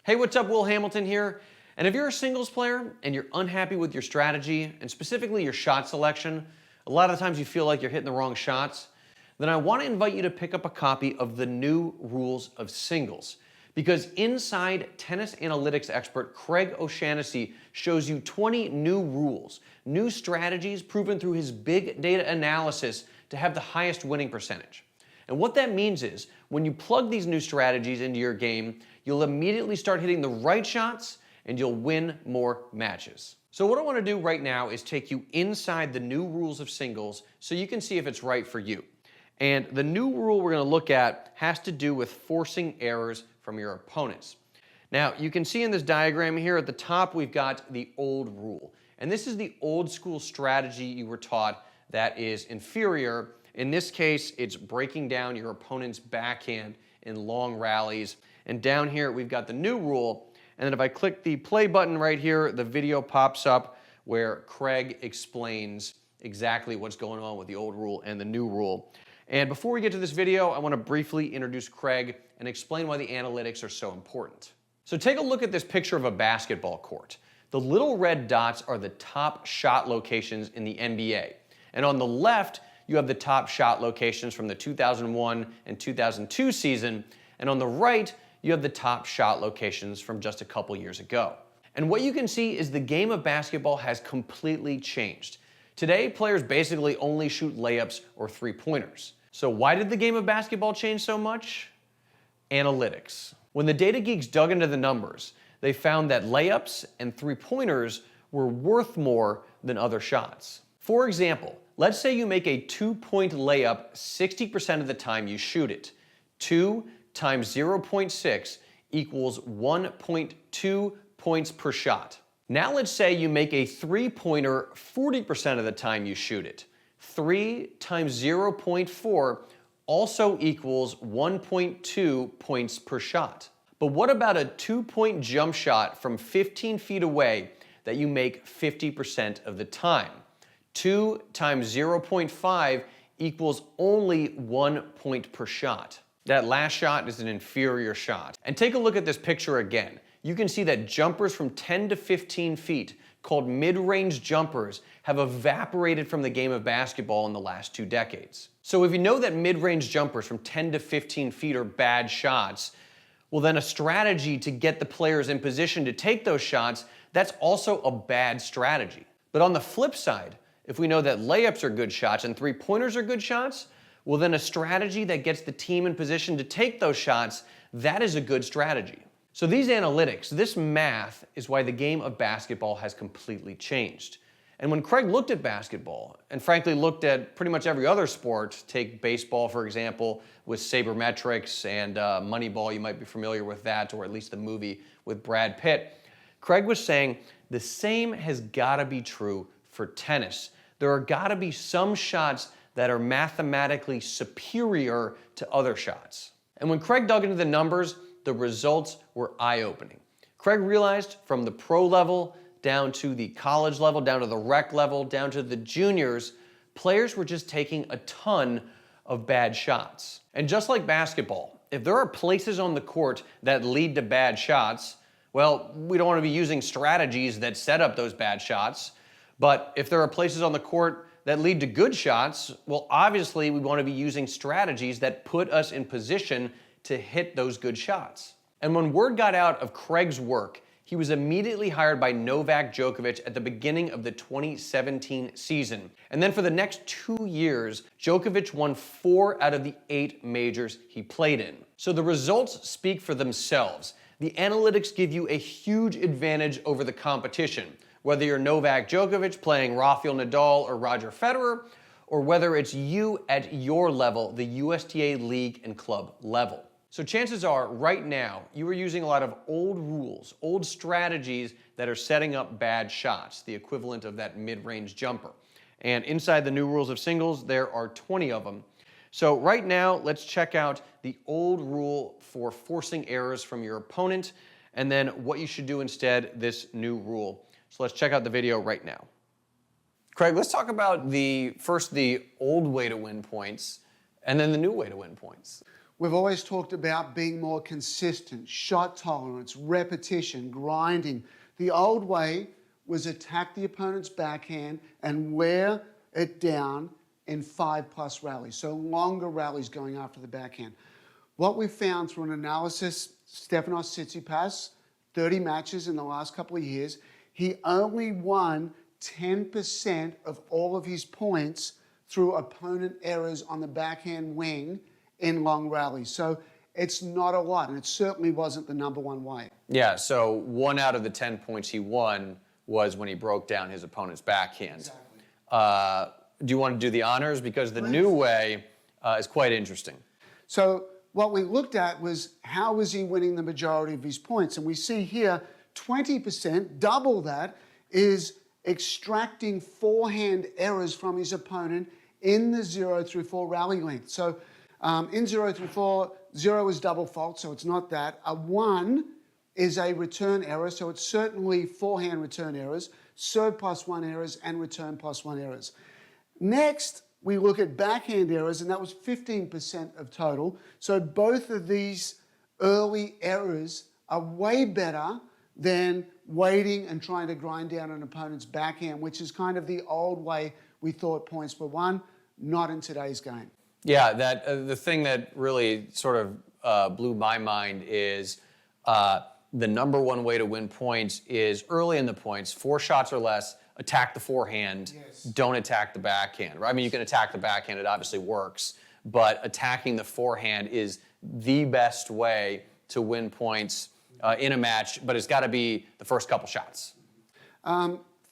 Hey, what's up? Will Hamilton here. And if you're a singles player and you're unhappy with your strategy, and specifically your shot selection, a lot of the times you feel like you're hitting the wrong shots, then I want to invite you to pick up a copy of the New Rules of Singles. Because inside tennis analytics expert Craig O'Shaughnessy shows you 20 new rules, new strategies proven through his big data analysis to have the highest winning percentage. And what that means is, when you plug these new strategies into your game, you'll immediately start hitting the right shots and you'll win more matches. So what I want to do right now is take you inside the new rules of singles so you can see if it's right for you. And the new rule we're going to look at has to do with forcing errors from your opponents. Now, you can see in this diagram here at the top, we've got the old rule. And this is the old school strategy you were taught that is inferior. In this case, it's breaking down your opponent's backhand in long rallies. And down here, we've got the new rule. And then if I click the play button right here, the video pops up where Craig explains exactly what's going on with the old rule and the new rule. And before we get to this video, I want to briefly introduce Craig and explain why the analytics are so important. So take a look at this picture of a basketball court. The little red dots are the top shot locations in the NBA. And on the left, you have the top shot locations from the 2001 and 2002 season. And on the right, you have the top shot locations from just a couple years ago. And what you can see is the game of basketball has completely changed. Today, players basically only shoot layups or three-pointers. So why did the game of basketball change so much? Analytics. When the data geeks dug into the numbers, they found that layups and three-pointers were worth more than other shots. For example, let's say you make a 2-point layup 60% of the time you shoot it. 2 times 0.6 equals 1.2 points per shot. Now let's say you make a three-pointer 40% of the time you shoot it. 3 times 0.4 also equals 1.2 points per shot. But what about a 2-point jump shot from 15 feet away that you make 50% of the time? 2 times 0.5 equals only 1 point per shot. That last shot is an inferior shot. And take a look at this picture again. You can see that jumpers from 10 to 15 feet, called mid-range jumpers, have evaporated from the game of basketball in the last 2 decades. So if you know that mid-range jumpers from 10 to 15 feet are bad shots, well then a strategy to get the players in position to take those shots, that's also a bad strategy. But on the flip side, if we know that layups are good shots and three-pointers are good shots, well then a strategy that gets the team in position to take those shots, that is a good strategy. So these analytics, this math, is why the game of basketball has completely changed. And when Craig looked at basketball, and frankly looked at pretty much every other sport, take baseball for example, with sabermetrics and Moneyball, you might be familiar with that, or at least the movie with Brad Pitt, Craig was saying the same has got to be true for tennis. There are got to be some shots that are mathematically superior to other shots. And when Craig dug into the numbers, the results were eye-opening. Craig realized from the pro level down to the college level, down to the rec level, down to the juniors, players were just taking a ton of bad shots. And just like basketball, if there are places on the court that lead to bad shots, well, we don't want to be using strategies that set up those bad shots. But if there are places on the court that lead to good shots, well, obviously we want to be using strategies that put us in position to hit those good shots. And when word got out of Craig's work, he was immediately hired by Novak Djokovic at the beginning of the 2017 season. And then for the next 2 years, Djokovic won 4 out of the 8 majors he played in. So the results speak for themselves. The analytics give you a huge advantage over the competition, whether you're Novak Djokovic playing Rafael Nadal or Roger Federer, or whether it's you at your level, the USTA league and club level. So chances are, right now, you are using a lot of old rules, old strategies that are setting up bad shots, the equivalent of that mid-range jumper. And inside the new rules of singles, there are 20 of them. So right now, let's check out the old rule for forcing errors from your opponent, and then what you should do instead, this new rule. So let's check out the video right now. Craig, let's talk about first the old way to win points, and then the new way to win points. We've always talked about being more consistent, shot tolerance, repetition, grinding. The old way was attack the opponent's backhand and wear it down in 5+ rallies, so longer rallies going after the backhand. What we found through an analysis, Stefanos Tsitsipas, 30 matches in the last couple of years, he only won 10% of all of his points through opponent errors on the backhand wing in long rallies. So it's not a lot, and it certainly wasn't the #1 way. Yeah, so 1 out of the 10 points he won was when he broke down his opponent's backhand. Exactly. Do you want to do the honors? Because the new way is quite interesting. So what we looked at was how was he winning the majority of his points? And we see here 20%, double that, is extracting forehand errors from his opponent in the 0 through 4 rally length. So in 0 through 4, 0 is double fault, so it's not that. A 1 is a return error, so it's certainly forehand return errors, serve +1 errors, and return +1 errors. Next, we look at backhand errors, and that was 15% of total. So both of these early errors are way better than waiting and trying to grind down an opponent's backhand, which is kind of the old way we thought points were won, not in today's game. Yeah, that the thing that really sort of blew my mind is the #1 way to win points is early in the points, 4 shots or less, attack the forehand, yes. Don't attack the backhand. Right? I mean, you can attack the backhand, it obviously works, but attacking the forehand is the best way to win points in a match, but it's got to be the first couple shots.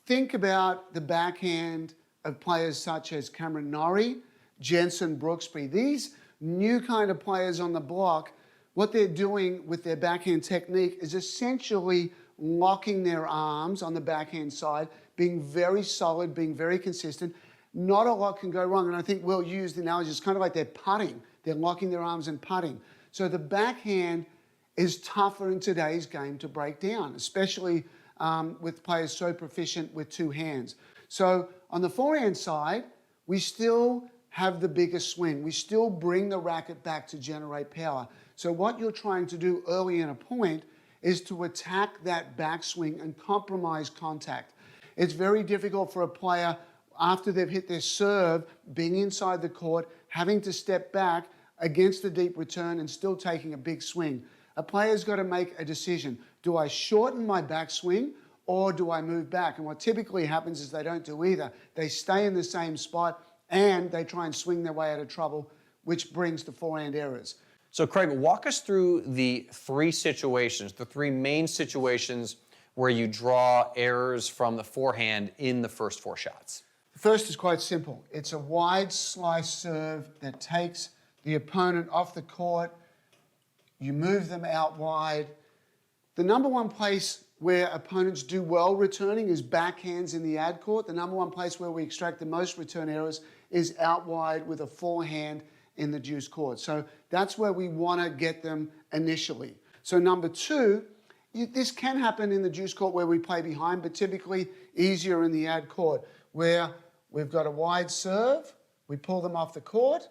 Think about the backhand of players such as Cameron Norrie, Jensen Brooksby. These new kind of players on the block, what they're doing with their backhand technique is essentially locking their arms on the backhand side, being very solid, being very consistent. Not a lot can go wrong. And I think Will used the analogy, it's kind of like they're putting. They're locking their arms and putting. So the backhand is tougher in today's game to break down, especially with players so proficient with 2 hands. So on the forehand side, we still have the bigger swing. We still bring the racket back to generate power. So what you're trying to do early in a point is to attack that backswing and compromise contact. It's very difficult for a player after they've hit their serve, being inside the court, having to step back against the deep return and still taking a big swing. A player's got to make a decision. Do I shorten my backswing or do I move back? And what typically happens is they don't do either. They stay in the same spot and they try and swing their way out of trouble, which brings the forehand errors. So Craig, walk us through the 3 situations, the 3 main situations where you draw errors from the forehand in the first 4 shots. The first is quite simple. It's a wide slice serve that takes the opponent off the court. You move them out wide. The #1 place where opponents do well returning is backhands in the ad court. The #1 place where we extract the most return errors is out wide with a forehand in the deuce court. So that's where we want to get them initially. So #2, this can happen in the deuce court where we play behind, but typically easier in the ad court where we've got a wide serve, we pull them off the court,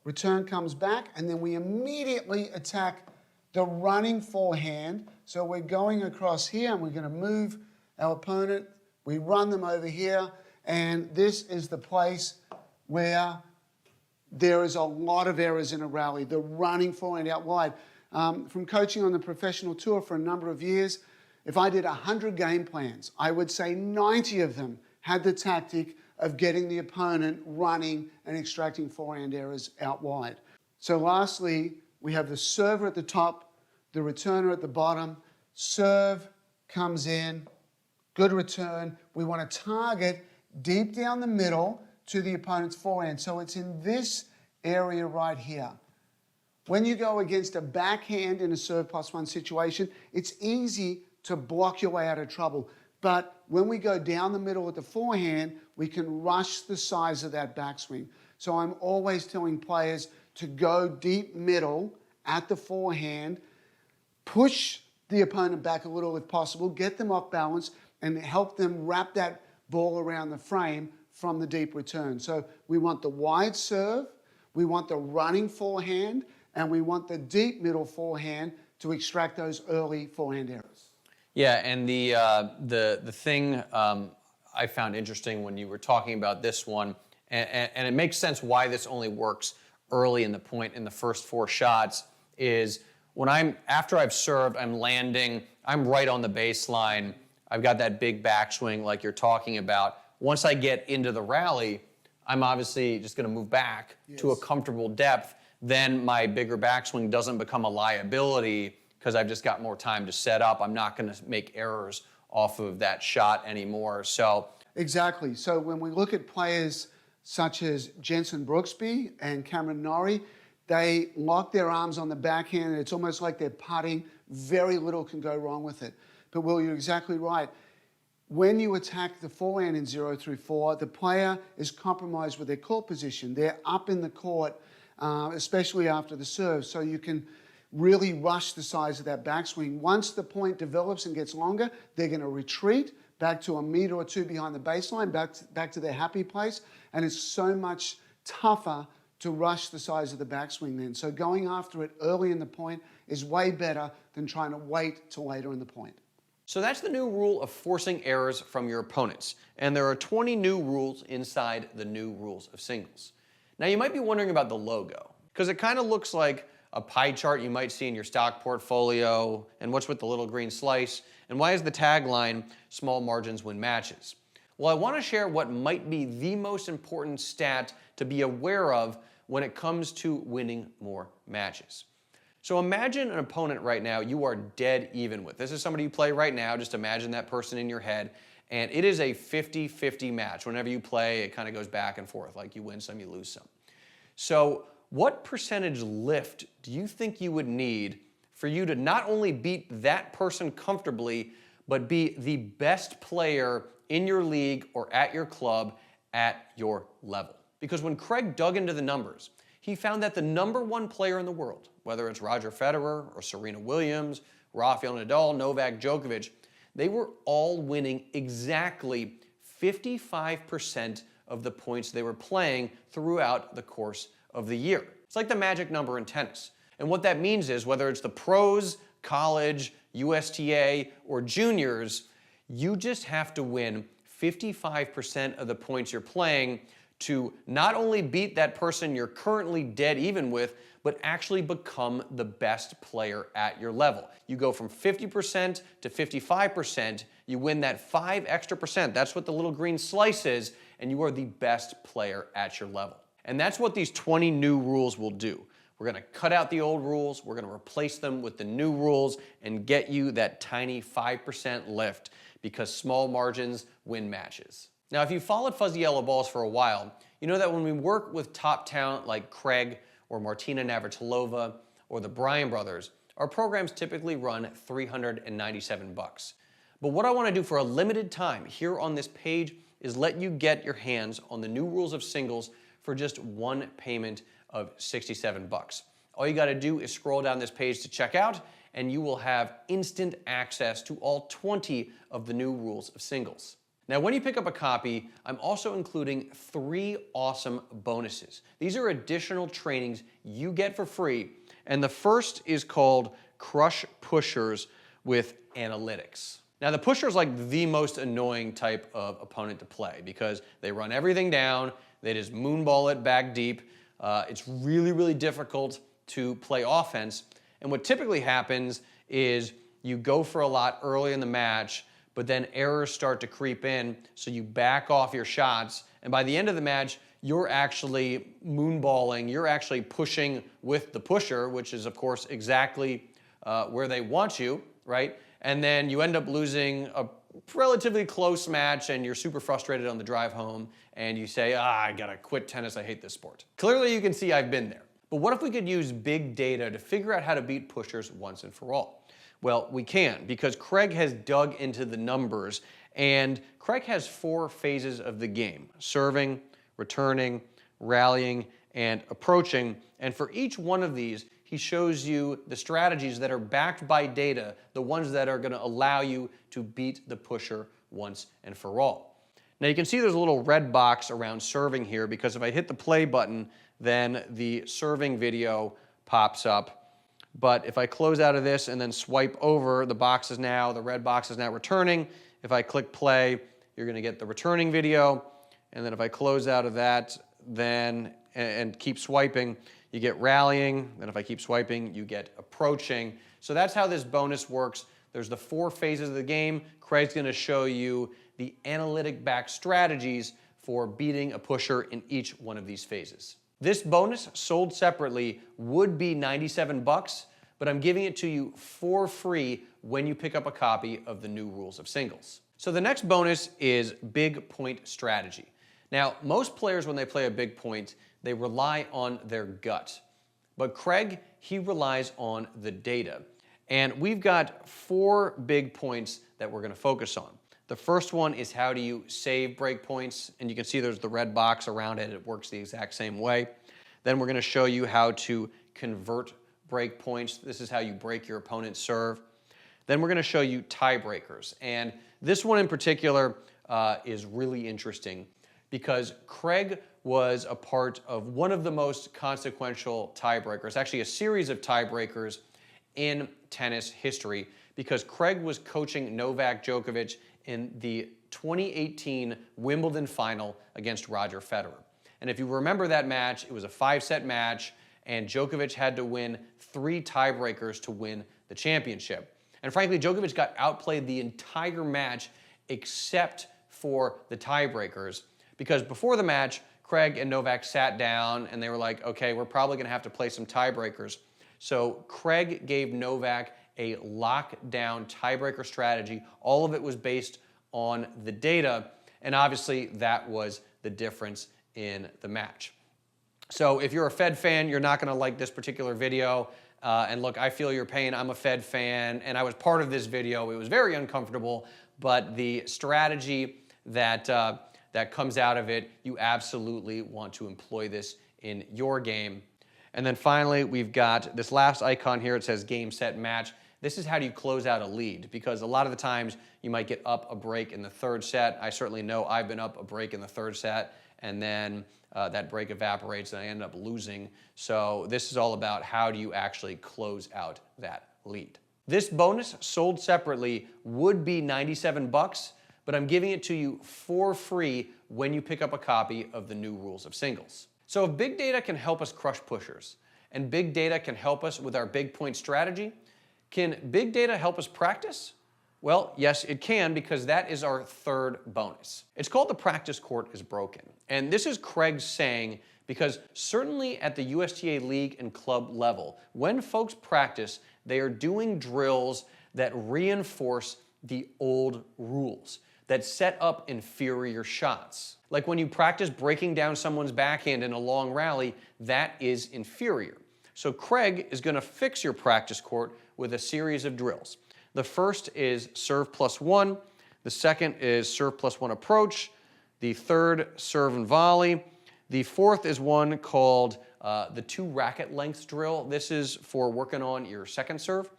return comes back, and then we immediately attack the running forehand. So we're going across here and we're going to move our opponent. We run them over here, and this is the place where there is a lot of errors in a rally, the running forehand out wide. From coaching on the professional tour for a number of years, if I did 100 game plans, I would say 90 of them had the tactic of getting the opponent running and extracting forehand errors out wide. So lastly, we have the server at the top, the returner at the bottom. Serve comes in, good return. We want to target deep down the middle to the opponent's forehand. So it's in this area right here. When you go against a backhand in a serve +1 situation, it's easy to block your way out of trouble. But when we go down the middle with the forehand, we can rush the size of that backswing. So I'm always telling players to go deep middle at the forehand, push the opponent back a little if possible, get them off balance, and help them wrap that ball around the frame from the deep return. So we want the wide serve, we want the running forehand, and we want the deep middle forehand to extract those early forehand errors. Yeah, and the thing I found interesting when you were talking about this one, and it makes sense why this only works early in the point in the first 4 shots, is when after I've served, I'm landing, I'm right on the baseline, I've got that big backswing like you're talking about. Once I get into the rally, I'm obviously just going to move back to a comfortable depth. Then my bigger backswing doesn't become a liability because I've just got more time to set up. I'm not going to make errors off of that shot anymore. So exactly. So when we look at players such as Jensen Brooksby and Cameron Norrie, they lock their arms on the backhand, and it's almost like they're putting. Very little can go wrong with it. But Will, you're exactly right. When you attack the forehand in 0 through 4, the player is compromised with their court position. They're up in the court, especially after the serve, so you can really rush the size of that backswing. Once the point develops and gets longer, they're going to retreat back to a meter or 2 behind the baseline, back to their happy place, and it's so much tougher to rush the size of the backswing then. So going after it early in the point is way better than trying to wait till later in the point. So that's the new rule of forcing errors from your opponents. And there are 20 new rules inside the new rules of singles. Now you might be wondering about the logo, because it kind of looks like a pie chart you might see in your stock portfolio, and what's with the little green slice, and why is the tagline, small margins win matches? Well, I want to share what might be the most important stat to be aware of when it comes to winning more matches. So imagine an opponent right now you are dead even with. This is somebody you play right now. Just imagine that person in your head. And it is a 50-50 match. Whenever you play, it kind of goes back and forth. Like you win some, you lose some. So what percentage lift do you think you would need for you to not only beat that person comfortably, but be the best player in your league or at your club at your level? Because when Craig dug into the numbers, he found that the #1 player in the world, whether it's Roger Federer or Serena Williams, Rafael Nadal, Novak Djokovic, they were all winning exactly 55% of the points they were playing throughout the course of the year. It's like the magic number in tennis. And what that means is whether it's the pros, college, USTA, or juniors, you just have to win 55% of the points you're playing to not only beat that person you're currently dead even with, but actually become the best player at your level. You go from 50% to 55%, you win that 5 extra percent. That's what the little green slice is, and you are the best player at your level. And that's what these 20 new rules will do. We're going to cut out the old rules, we're going to replace them with the new rules and get you that tiny 5% lift, because small margins win matches. Now, if you've followed Fuzzy Yellow Balls for a while, you know that when we work with top talent like Craig or Martina Navratilova or the Bryan brothers, our programs typically run $397. But what I want to do for a limited time here on this page is let you get your hands on the new rules of singles for just one payment of $67. All you got to do is scroll down this page to check out, and you will have instant access to all 20 of the new rules of singles. Now, when you pick up a copy, I'm also including 3 awesome bonuses. These are additional trainings you get for free, and the first is called Crush Pushers with Analytics. Now, the pusher is like the most annoying type of opponent to play because they run everything down, they just moonball it back deep. It's really, really difficult to play offense, and what typically happens is you go for a lot early in the match, but then errors start to creep in, so you back off your shots, and by the end of the match, you're actually moonballing, you're actually pushing with the pusher, which is, of course, exactly where they want you, right? And then you end up losing a relatively close match, and you're super frustrated on the drive home, and you say, I gotta quit tennis, I hate this sport. Clearly, you can see I've been there. But what if we could use big data to figure out how to beat pushers once and for all? Well, we can, because Craig has dug into the numbers, and Craig has 4 phases of the game: serving, returning, rallying, and approaching. And for each one of these, he shows you the strategies that are backed by data, the ones that are going to allow you to beat the pusher once and for all. Now you can see there's a little red box around serving here, because if I hit the play button, then the serving video pops up. But if I close out of this and then swipe over, the red box is now returning. If I click play, you're going to get the returning video. And then if I close out of that, then and keep swiping, you get rallying. Then if I keep swiping, you get approaching. So that's how this bonus works. There's the 4 phases of the game. Craig's going to show you the analytic back strategies for beating a pusher in each one of these phases. This bonus, sold separately, would be $97, but I'm giving it to you for free when you pick up a copy of the new rules of singles. So the next bonus is big point strategy. Now, most players, when they play a big point, they rely on their gut. But Craig, he relies on the data. And we've got 4 big points that we're going to focus on. The first one is how do you save break points, and you can see there's the red box around it. It works the exact same way. Then we're going to show you how to convert break points. This is how you break your opponent's serve. Then we're going to show you tiebreakers, and this one in particular is really interesting because Craig was a part of one of the most consequential tiebreakers, actually a series of tiebreakers in tennis history, because Craig was coaching Novak Djokovic in the 2018 Wimbledon final against Roger Federer. And if you remember that match, it was a 5-set match, and Djokovic had to win 3 tiebreakers to win the championship. And frankly, Djokovic got outplayed the entire match except for the tiebreakers, because before the match, Craig and Novak sat down and they were like, okay, we're probably going to have to play some tiebreakers. So Craig gave Novak a lockdown tiebreaker strategy. All of it was based on the data, and obviously that was the difference in the match. So if you're a Fed fan, you're not going to like this particular video. And look, I feel your pain. I'm a Fed fan, and I was part of this video. It was very uncomfortable, but the strategy that comes out of it, you absolutely want to employ this in your game. And then finally, we've got this last icon here. It says game, set, match. This is how do you close out a lead, because a lot of the times you might get up a break in the 3rd set. I certainly know I've been up a break in the 3rd set, and then that break evaporates and I end up losing. So this is all about how do you actually close out that lead. This bonus, sold separately, would be $97, but I'm giving it to you for free when you pick up a copy of the new rules of singles. So if big data can help us crush pushers, and big data can help us with our big point strategy, can big data help us practice? Well, yes, it can, because that is our 3rd bonus. It's called the practice court is broken. And this is Craig saying, because certainly at the USTA league and club level, when folks practice, they are doing drills that reinforce the old rules, that set up inferior shots. Like when you practice breaking down someone's backhand in a long rally, that is inferior. So Craig is going to fix your practice court with a series of drills. The first is serve +1. The second is serve +1 approach. The third, serve and volley. The fourth is one called the 2 racket lengths drill. This is for working on your second serve.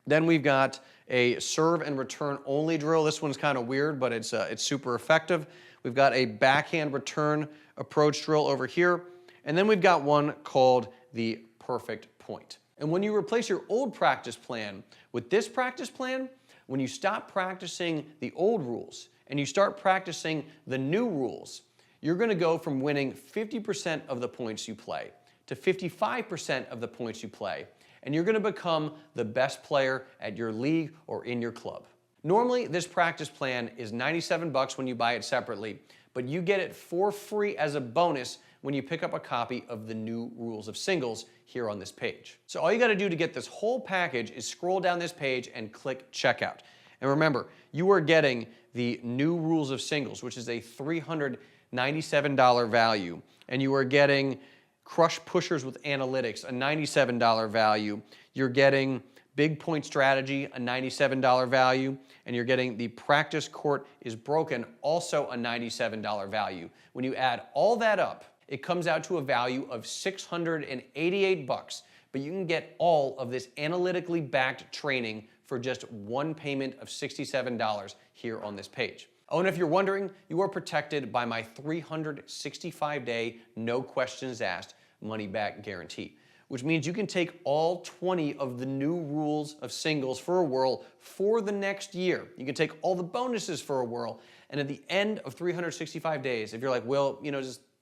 Then we've got a serve and return only drill. This one's kind of weird, but it's super effective. We've got a backhand return approach drill over here. And then we've got one called the perfect point. And when you replace your old practice plan with this practice plan, when you stop practicing the old rules and you start practicing the new rules, you're going to go from winning 50% of the points you play to 55% of the points you play, and you're going to become the best player at your league or in your club. Normally, this practice plan is $97 when you buy it separately, but you get it for free as a bonus when you pick up a copy of the new rules of singles here on this page. So all you got to do to get this whole package is scroll down this page and click checkout. And remember, you are getting the new rules of singles, which is a $397 value, and you are getting Crush Pushers with Analytics, a $97 value. You're getting Big Point Strategy, a $97 value, and you're getting the Practice Court is Broken, also a $97 value. When you add all that up, it comes out to a value of $688, but you can get all of this analytically backed training for just one payment of $67 here on this page. Oh, and if you're wondering, you are protected by my 365-day, no questions asked, money-back guarantee. which means you can take all 20 of the new rules of singles for a whirl for the next year. You can take all the bonuses for a whirl, and at the end of 365 days, if you're like, Will,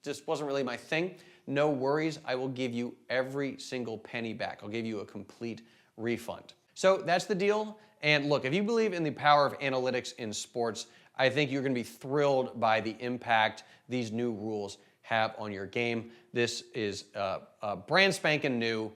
just wasn't really my thing, no worries, I will give you every single penny back. I'll give you a complete refund. So that's the deal. And look, if you believe in the power of analytics in sports, I think you're going to be thrilled by the impact these new rules have on your game. This is brand spanking new.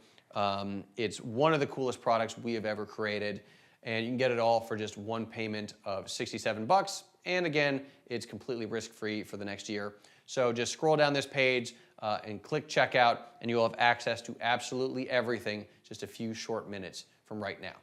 It's one of the coolest products we have ever created, and you can get it all for just one payment of $67. And again, it's completely risk-free for the next year. So just scroll down this page and click checkout, and you'll have access to absolutely everything just a few short minutes from right now.